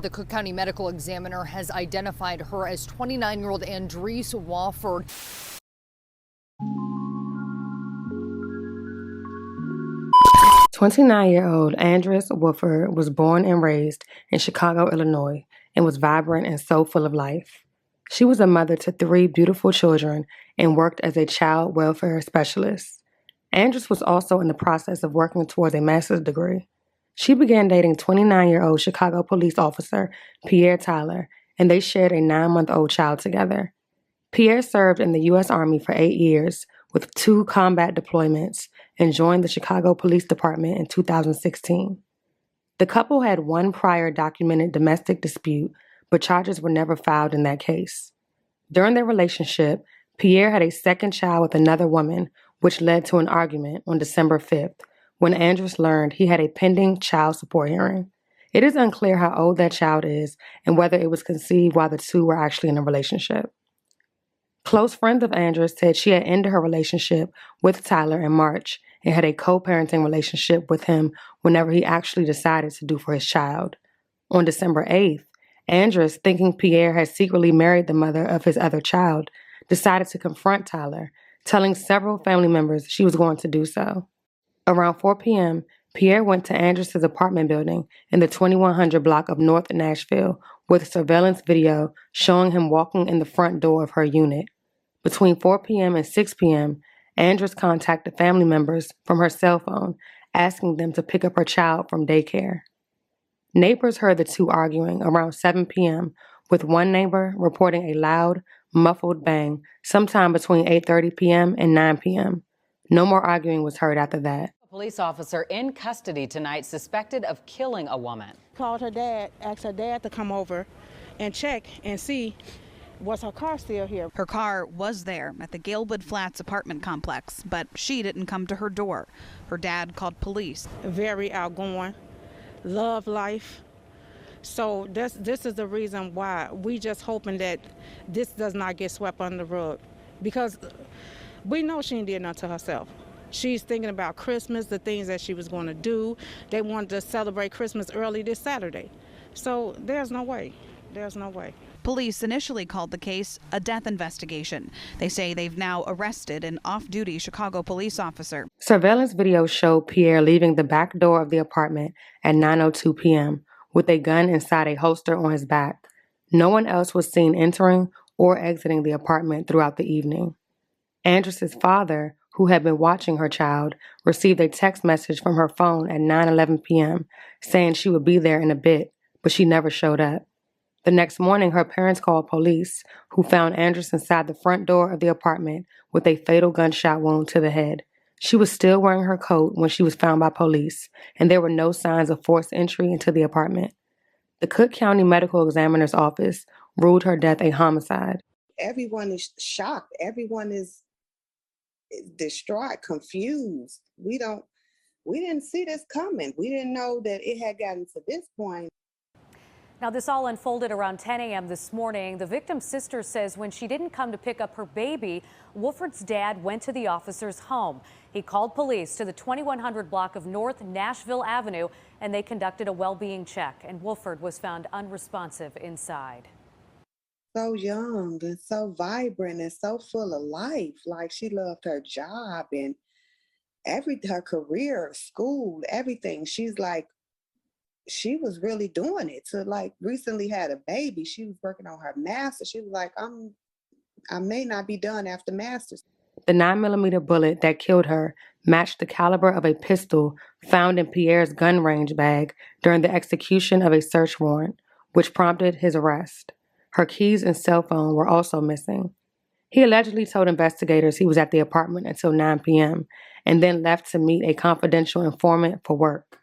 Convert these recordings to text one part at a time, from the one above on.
The Cook County medical examiner has identified her as 29-year-old ANDRIS WOFFORD. "29-year-old ANDRIS WOFFORD was born and raised in Chicago, Illinois, and was vibrant and so full of life. She was a mother to 3 beautiful children and worked as a child welfare specialist. ANDRIS was also in the process of working towards a master's degree. She began dating 29-year-old Chicago police officer Pierre Tyler, and they shared a 9-month-old child together. Pierre served in the U.S. Army for 8 years with 2 combat deployments and joined the Chicago Police Department in 2016. The couple had 1 prior documented domestic dispute, but charges were never filed in that case. During their relationship, Pierre had a second child with another woman, which led to an argument on December 5th, when ANDRIS learned he had a pending child support hearing. It is unclear how old that child is and whether it was conceived while the two were actually in a relationship. Close friends of ANDRIS said she had ended her relationship with Tyler in March and had a co-parenting relationship with him whenever he actually decided to do for his child. On December 8th, ANDRIS, thinking Pierre had secretly married the mother of his other child, decided to confront Tyler, telling several family members she was going to do so. Around 4 p.m., Pierre went to ANDRIS's apartment building in the 2100 block of North Nashville with surveillance video showing him walking in the front door of her unit. Between 4 p.m. and 6 p.m., ANDRIS contacted family members from her cell phone, asking them to pick up her child from daycare. Neighbors heard the two arguing around 7 p.m., with one neighbor reporting a loud, muffled bang sometime between 8:30 p.m. and 9 p.m. No more arguing was heard after that. A police officer in custody tonight suspected of killing a woman. Called her dad, asked her dad to come over and check and see was her car still here. Her car was there at the Galewood Flats apartment complex, but she didn't come to her door. Her dad called police. Very outgoing, love life. So this is the reason why we just hoping that this does not get swept under the rug, because we know she didn't do nothing to herself. She's thinking about Christmas, the things that she was going to do. They wanted to celebrate Christmas early this Saturday. So there's no way. There's no way. Police initially called the case a death investigation. They say they've now arrested an off-duty Chicago police officer. Surveillance video showed Pierre leaving the back door of the apartment at 9:02 p.m. with a gun inside a holster on his back. No one else was seen entering or exiting the apartment throughout the evening. ANDRIS's father, who had been watching her child, received a text message from her phone at 9:11 p.m. saying she would be there in a bit, but she never showed up. The next morning, her parents called police, who found ANDRIS inside the front door of the apartment with a fatal gunshot wound to the head. She was still wearing her coat when she was found by police, and there were no signs of forced entry into the apartment. The Cook County Medical Examiner's Office ruled her death a homicide. Everyone is shocked. Everyone is distraught, confused. We didn't see this coming. We didn't know that it had gotten to this point. Now, this all unfolded around 10 a.m. this morning. The victim's sister says when she didn't come to pick up her baby, Wofford's dad went to the officer's home. He called police to the 2100 block of North Nashville Avenue, and they conducted a well-being check, and Wofford was found unresponsive inside. So young and so vibrant and so full of life. Like, she loved her job and her career, school, everything. She's like, she was really doing it. To like recently had a baby. She was working on her master's. She was like, I may not be done after master's. The 9mm bullet that killed her matched the caliber of a pistol found in Pierre's gun range bag during the execution of a search warrant, which prompted his arrest. Her keys and cell phone were also missing. He allegedly told investigators he was at the apartment until 9 p.m. and then left to meet a confidential informant for work.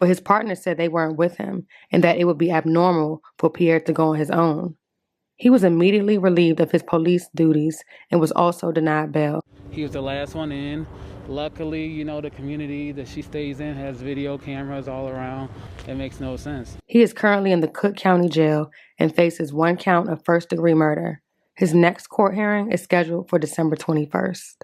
But his partner said they weren't with him and that it would be abnormal for Pierre to go on his own. He was immediately relieved of his police duties and was also denied bail. He was the last one in. Luckily, the community that she stays in has video cameras all around. It makes no sense. He is currently in the Cook County Jail and faces 1 count of first-degree murder. His next court hearing is scheduled for December 21st.